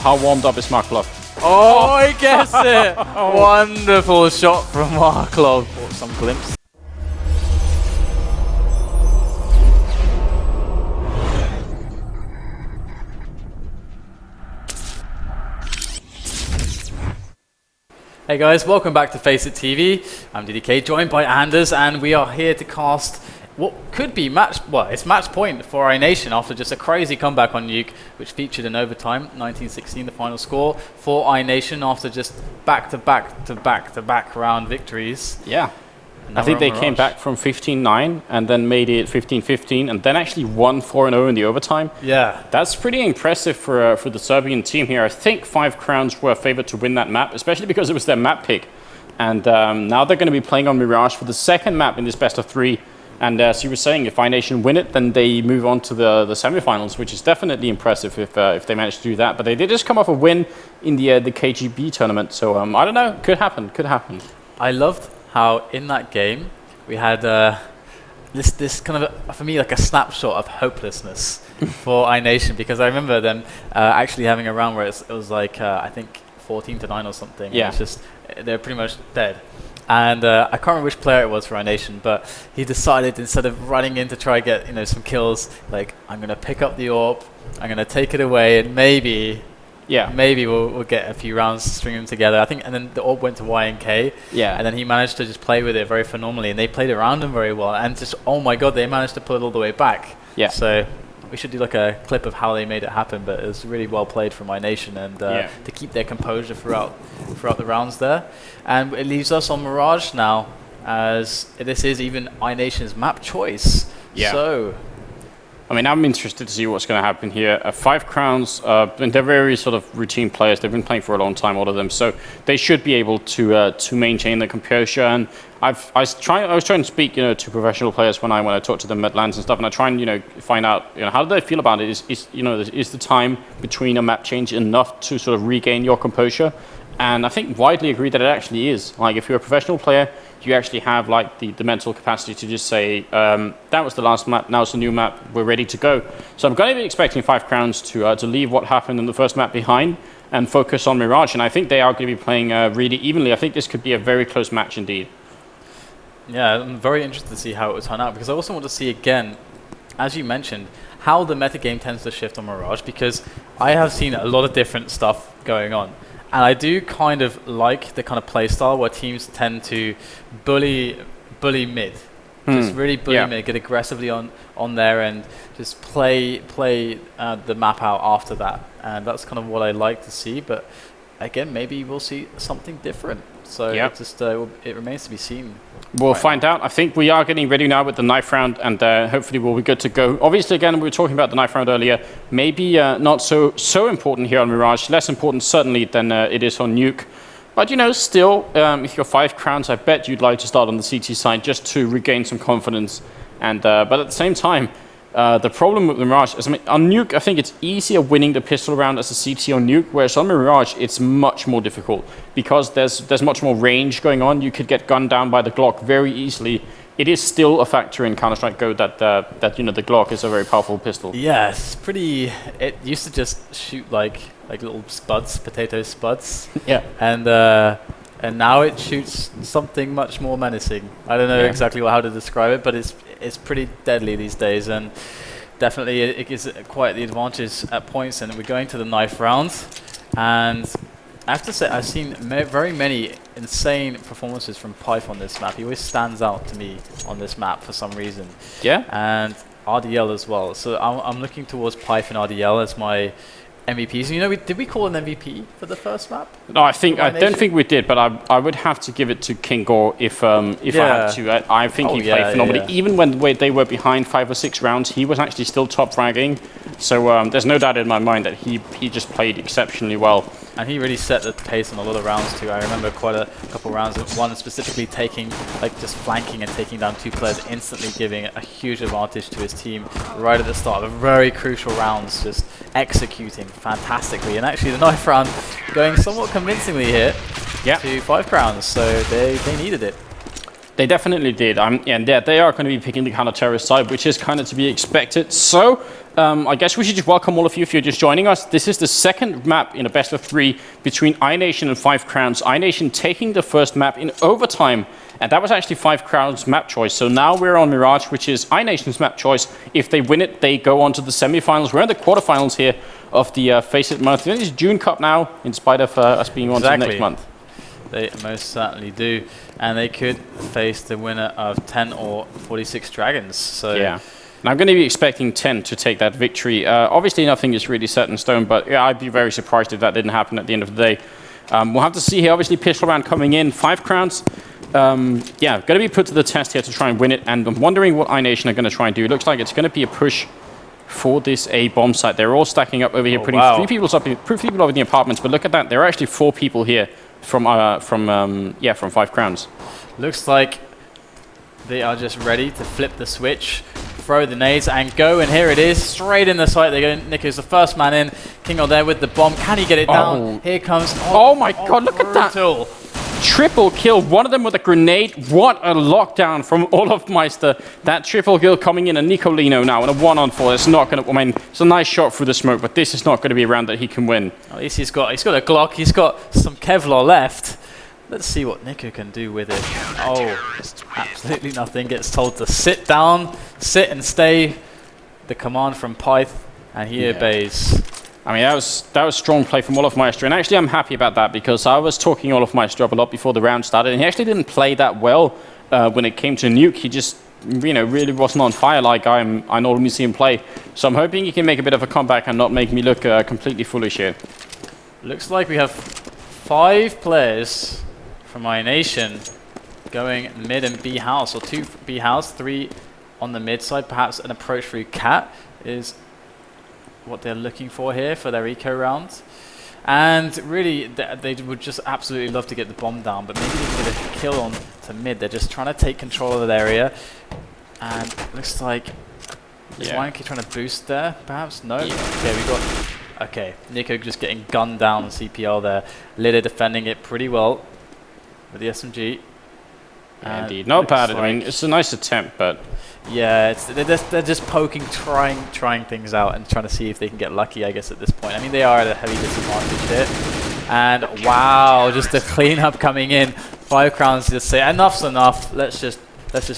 how warmed up is Marklov? Oh, he gets it! Wonderful shot from Marklov. Or some glimpse. Hey guys, welcome back to FACEIT TV. I'm DDK, joined by Anders, and we are here to cast what could be it's match point for iNation after just a crazy comeback on Nuke, which featured in overtime, 19-16 the final score for iNation after just back-to-back round victories. Yeah. I think they came back from 15-9 and then made it 15-15 and then actually won 4-0 in the overtime. Yeah. That's pretty impressive for the Serbian team here. I think FiveCrowns were favored to win that map, especially because it was their map pick. And now they're going to be playing on Mirage for the second map in this best of 3. And as you were saying, if iNation win it, then they move on to the semifinals, which is definitely impressive if they manage to do that. But they did just come off a win in the KGB tournament. So I don't know, could happen. I loved how in that game we had this kind of for me like a snapshot of hopelessness for iNation, because I remember them actually having a round where it was like I think 14-9 or something. Yeah. It's just they're pretty much dead. And I can't remember which player it was for iNation, but he decided, instead of running in to try get some kills, like, I'm gonna pick up the AWP, I'm gonna take it away, and maybe we'll get a few rounds to string them together. I think, and then the AWP went to YNK, and then he managed to just play with it very phenomenally, and they played around him very well, and just, oh my god, they managed to pull it all the way back. Yeah. So we should do like a clip of how they made it happen, but it was really well played from iNation, and to keep their composure throughout the rounds there. And it leaves us on Mirage now, as this is even iNation's map choice. Yeah. So, I mean, I'm interested to see what's going to happen here. FiveCrowns, and they're very sort of routine players. They've been playing for a long time, all of them, so they should be able to maintain their composure. And I was trying to speak, to professional players when I talk to them at LANs and stuff, and I try and find out how do they feel about it. Is the time between a map change enough to sort of regain your composure? And I think widely agreed that it actually is. Like, if you're a professional player, you actually have like the mental capacity to just say, that was the last map, now it's a new map, we're ready to go. So I'm going to be expecting FiveCrowns to leave what happened in the first map behind and focus on Mirage. And I think they are going to be playing really evenly. I think this could be a very close match indeed. Yeah, I'm very interested to see how it will turn out, because I also want to see again, as you mentioned, how the metagame tends to shift on Mirage, because I have seen a lot of different stuff going on. And I do kind of like the kind of play style where teams tend to bully mid. Just really bully mid, get aggressively on there, and just play the map out after that. And that's kind of what I like to see. But again, maybe we'll see something different. So it remains to be seen. We'll find out. I think we are getting ready now with the knife round, and hopefully we'll be good to go. Obviously, again, we were talking about the knife round earlier. Maybe not so important here on Mirage. Less important, certainly, than it is on Nuke. But, still, if you're FiveCrowns, I bet you'd like to start on the CT side just to regain some confidence. And but at the same time, the problem with Mirage is, on Nuke, I think it's easier winning the pistol round as a CT on Nuke, whereas on Mirage, it's much more difficult because there's much more range going on. You could get gunned down by the Glock very easily. It is still a factor in Counter-Strike Go that the Glock is a very powerful pistol. Yeah, it's pretty. It used to just shoot like little spuds, potato spuds. Yeah. And now it shoots something much more menacing. I don't know exactly how to describe it, but it's pretty deadly these days, and definitely it gives quite the advantage at points. And we're going to the knife round, and I have to say I've seen very many insane performances from Pipe on this map. He always stands out to me on this map for some reason. Yeah. And RDL as well. So I'm looking towards Pipe and RDL as my MVPs. Did we call an MVP for the first map? No, I don't think we did, but I would have to give it to King Gore if I had to. I think he played phenomenally. Yeah. Even when they were behind 5 or 6 rounds, he was actually still top fragging. So there's no doubt in my mind that he just played exceptionally well. And he really set the pace on a lot of rounds too. I remember quite a couple rounds, one specifically taking, just flanking and taking down 2 players, instantly giving a huge advantage to his team right at the start of very crucial rounds, just executing fantastically. And actually the knife round going somewhat convincingly here to FiveCrowns, so they needed it. They definitely did. And yeah, they are going to be picking the counter-terrorist side, which is kind of to be expected. So I guess we should just welcome all of you if you're just joining us. This is the second map in a best of 3 between iNation and FiveCrowns. iNation taking the first map in overtime, and that was actually FiveCrowns' map choice. So now we're on Mirage, which is iNation's map choice. If they win it, they go on to the semifinals. We're in the quarterfinals here of the FACEIT month. It is June Cup now, in spite of us being on to the next month. They most certainly do. And they could face the winner of 10 or 46 Dragons. So yeah. And I'm going to be expecting 10 to take that victory. Obviously, nothing is really set in stone, but yeah, I'd be very surprised if that didn't happen at the end of the day. We'll have to see here. Obviously, pistol round coming in. FiveCrowns, yeah, going to be put to the test here to try and win it. And I'm wondering what iNation are going to try and do. It looks like it's going to be a push for this A bomb site. They're all stacking up over here, putting 3 people up in the apartments. But look at that. There are actually 4 people here from FiveCrowns. Looks like they are just ready to flip the switch, throw the nades, and go. And here it is, straight in the site. They go. Nico's the first man in. Kingo there with the bomb. Can he get it down? Here comes. Oh my God! Look at that! Triple kill. One of them with a grenade. What a lockdown from Olofmeister. That triple kill coming in. And Nicolino now in a 1-on-4. It's not going to. I mean, it's a nice shot through the smoke, but this is not going to be a round that he can win. At least he's got a Glock. He's got some Kevlar left. Let's see what Nico can do with it. Oh, absolutely nothing. Gets told to sit down, sit and stay. The command from Pyth, and he obeys. I mean, that was strong play from Olofmeister, and actually I'm happy about that because I was talking Olofmeister up a lot before the round started, and he actually didn't play that well when it came to Nuke. He just, really wasn't on fire like I normally see him play. So I'm hoping he can make a bit of a comeback and not make me look completely foolish here. Looks like we have 5 players from iNation going mid and B house, or 2 B house, 3 on the mid side. Perhaps an approach through Cat is what they're looking for here for their eco round. And really, they would just absolutely love to get the bomb down, but maybe they can get a kill on to mid. They're just trying to take control of that area. And it looks like Swanky trying to boost there, perhaps? No? Yeah. Okay, we got... Okay, Nico just getting gunned down on CPL there. Lidder defending it pretty well with the SMG. Yeah, indeed. Not bad. I mean, it's a nice attempt, but... Yeah, they're just poking, trying things out and trying to see if they can get lucky, I guess, at this point. I mean, they are at a heavy disadvantage here. And wow, just the cleanup coming in. FiveCrowns just say, enough's enough. Let's just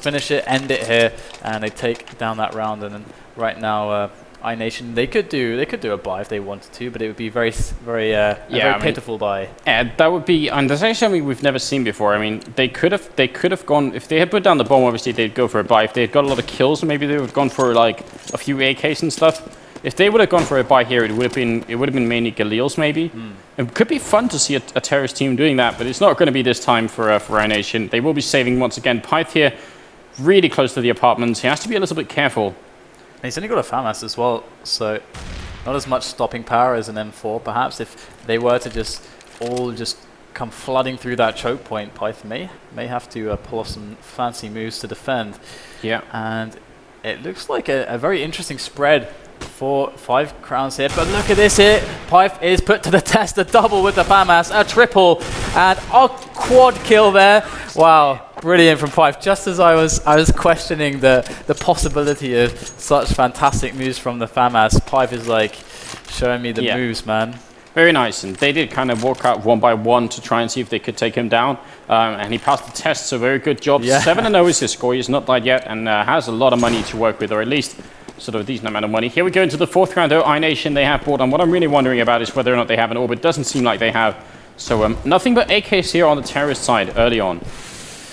finish it, end it here. And they take down that round. And then right now, iNation, they could do a buy if they wanted to, but it would be very pitiful buy. And that would be, and that's actually something we've never seen before. I mean, they could have gone, if they had put down the bomb, obviously they'd go for a buy. If they had got a lot of kills, maybe they would have gone for like a few AKs and stuff. If they would have gone for a buy here, it would have been mainly Galils maybe. It could be fun to see a terrorist team doing that, but it's not going to be this time for iNation. They will be saving once again. Pyth here, really close to the apartments. He has to be a little bit careful. He's only got a FAMAS as well, so not as much stopping power as an M4. Perhaps if they were to just all come flooding through that choke point, Pyth may have to pull off some fancy moves to defend. Yeah. And it looks like a very interesting spread for FiveCrowns here. But look at this here. Pyth is put to the test. A double with the FAMAS, a triple, and a quad kill there. Wow. Brilliant from Pyth. Just as I was questioning the possibility of such fantastic moves from the FAMAS, Pyth is like showing me the moves, man. Very nice, and they did kind of walk out one by one to try and see if they could take him down, and he passed the test, so very good job. 7-0 is his score. He's not died yet, and has a lot of money to work with, or at least sort of a decent amount of money. Here we go into the 4th round, though. iNation, they have bought, and what I'm really wondering about is whether or not they have an orb. It doesn't seem like they have. So nothing but AKs here on the terrorist side early on.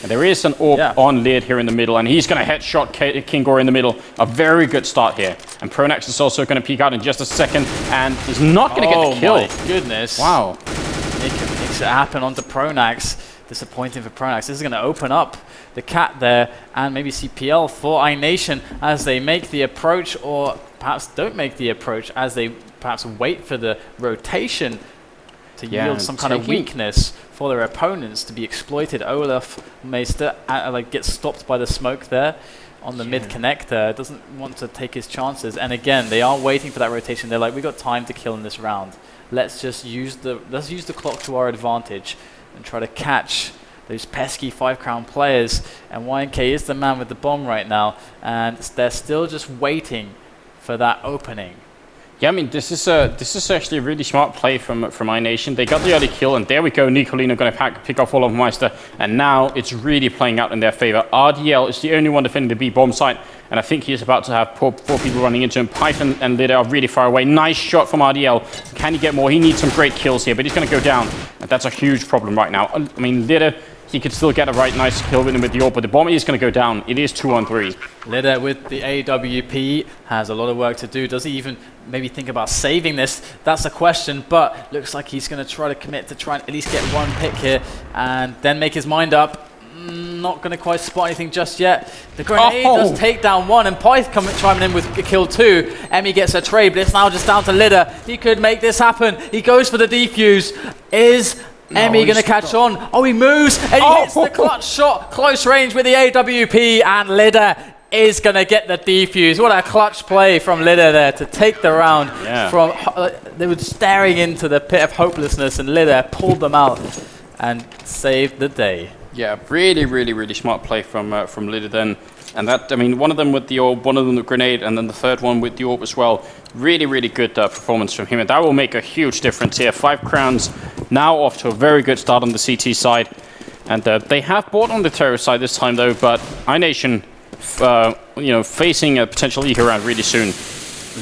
And there is an AWP on Lid here in the middle, and he's going to headshot Kingor in the middle. A very good start here. And Pronax is also going to peek out in just a second, and is not going to get the kill. Oh my goodness. Wow. Nick makes it happen onto Pronax. Disappointing for Pronax. This is going to open up the Cat there, and maybe CPL for iNation as they make the approach, or perhaps don't make the approach, as they perhaps wait for the rotation to yield some kind of weakness for their opponents to be exploited. Olofmeister gets stopped by the smoke there on the mid connector. Doesn't want to take his chances. And again, they are waiting for that rotation. They're like, we got time to kill in this round. Let's just use the clock to our advantage and try to catch those pesky 5-crown players. And YNK is the man with the bomb right now, and they're still just waiting for that opening. Yeah, I mean, this is actually a really smart play from iNation. They got the early kill, and there we go. Nicolino going to pick off all of Meister, and now it's really playing out in their favor. RDL is the only one defending the B bomb site, and I think he's about to have four people running into him. Python and Litter are really far away. Nice shot from RDL. Can he get more? He needs some great kills here, but he's going to go down, and that's a huge problem right now. I mean, Litter, he could still get a nice kill with him with the AWP, but the bomb is going to go down. It is 2-on-3. Litter with the AWP has a lot of work to do. Does he even maybe think about saving this? That's a question, but looks like he's going to try to commit to try and at least get one pick here and then make his mind up. Not going to quite spot anything just yet. The grenade does take down one, and Pyth chiming in with a kill two. Emmy gets a trade, but it's now just down to Litter. He could make this happen. He goes for the defuse. Is Emmy going to catch on? Oh, he moves, and he hits the clutch shot. Close range with the AWP, and Litter is going to get the defuse. What a clutch play from Litter there to take the round. From they were staring into the pit of hopelessness, and Litter pulled them out and saved the day. Yeah, really smart play from Litter then. And that, I mean, one of them with the AWP, one of them with the grenade, and then the third one with the AWP as well. Really good performance from him, and that will make a huge difference here. FiveCrowns now off to a very good start on the CT side. And they have bought on the terrorist side this time though, but iNation, facing a potential eco round really soon.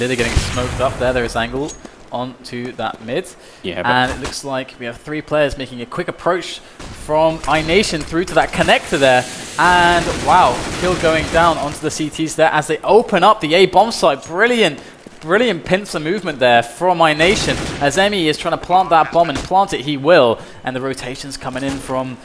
Litter getting smoked up there. There's angle onto that mid. Yeah, and it looks like we have 3 players making a quick approach from iNation through to that connector there. And wow, kill going down onto the CTs there as they open up the A bomb site. Brilliant pincer movement there from iNation as Emmy is trying to plant that bomb, and plant it he will. And the rotations coming in from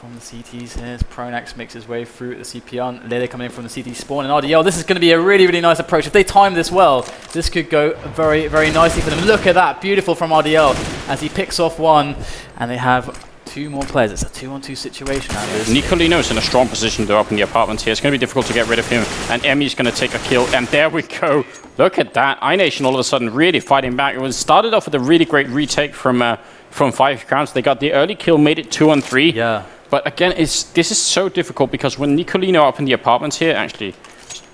the CTs here. Pronax makes his way through the CPR. Litter coming in from the CT spawn, and RDL. This is going to be a really nice approach. If they time this well, this could go very nicely for them. Look at that, beautiful from RDL as he picks off one, and they have 2 more players. It's a 2-on-2 situation. Nicolino's in a strong position to open the apartment here. It's going to be difficult to get rid of him, and Emmy's going to take a kill, and there we go. Look at that. iNation all of a sudden really fighting back. It was started off with a really great retake from FiveCrowns. They got the early kill, made it 2-on-3. Yeah. But again, this is so difficult because when Nicolino opened the apartments here, actually,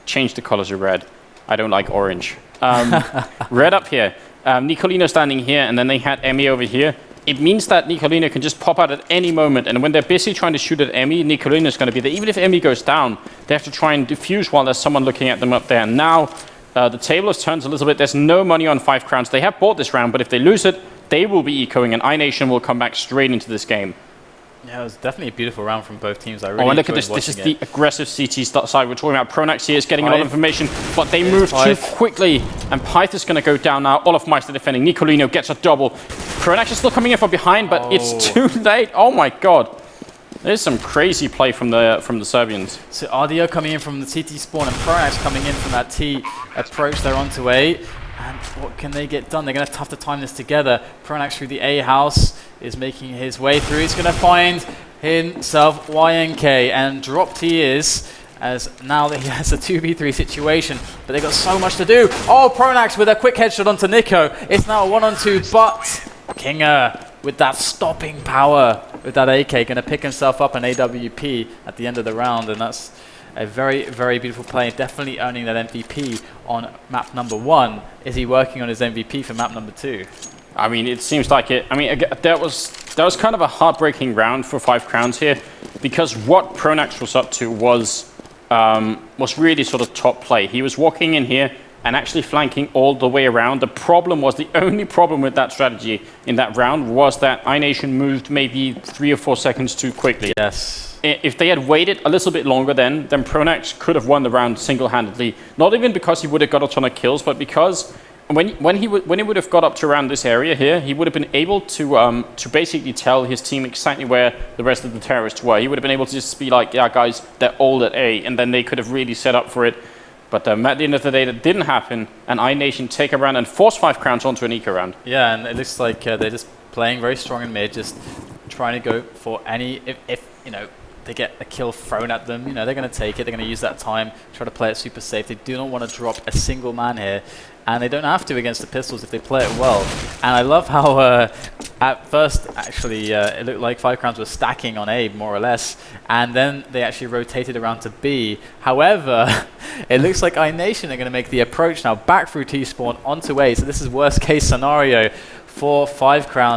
change the colors of red. I don't like orange. Red up here. Nicolino standing here, and then they had Emmy over here. It means that Nicolino can just pop out at any moment, and when they're busy trying to shoot at Emmy, Nicolino's going to be there. Even if Emmy goes down, they have to try and defuse while there's someone looking at them up there. And now the table has turned a little bit. There's no money on FiveCrowns. They have bought this round, but if they lose it, they will be ecoing, and iNation will come back straight into this game. Yeah, it was definitely a beautiful round from both teams. I really and look at this. This is the aggressive CT side. We're talking about Pronax here. Is getting a lot of information, but they move too quickly. And Pyth is going to go down now. Olaf Meister defending. Nicolino gets a double. Pronax is still coming in from behind, but it's too late. Oh my god. There's some crazy play from the Serbians. So RDO coming in from the CT spawn, and Pronax coming in from that T approach. They're onto A. And what can they get done? They're going to have to time this together. Pronax through the A house is making his way through. He's going to find himself YNK, and dropped he is, as now that he has a 2v3 situation. But they've got so much to do. Oh, Pronax with a quick headshot onto Nico. It's now a 1-on-2, but Kinger with that stopping power with that AK going to pick himself up an AWP at the end of the round, and that's a very beautiful play. Definitely earning that MVP on map number 1. Is he working on his MVP for map number 2? I mean, it seems like it. I mean, that was kind of a heartbreaking round for FiveCrowns here, because what Pronax was up to was really sort of top play. He was walking in here and actually flanking all the way around. The only problem with that strategy in that round was that iNation moved maybe 3 or 4 seconds too quickly. Yes. If they had waited a little bit longer then Pronax could have won the round single-handedly. Not even because he would have got a ton of kills, but because when he would have got up to around this area here, he would have been able to basically tell his team exactly where the rest of the terrorists were. He would have been able to just be like, yeah, guys, they're all at A, and then they could have really set up for it. But at the end of the day, that didn't happen, and iNation take a round and force FiveCrowns onto an eco round. Yeah, and it looks like they're just playing very strong in mid, just trying to go for any, if you know, they get a kill thrown at them, you know, they're going to take it, they're going to use that time, try to play it super safe. They do not want to drop a single man here, and they don't have to against the pistols if they play it well. And I love how At first, actually, it looked like FiveCrowns were stacking on A, more or less, and then they actually rotated around to B. However, it looks like iNation are going to make the approach now back through T-spawn onto A, so this is worst case scenario for FiveCrowns.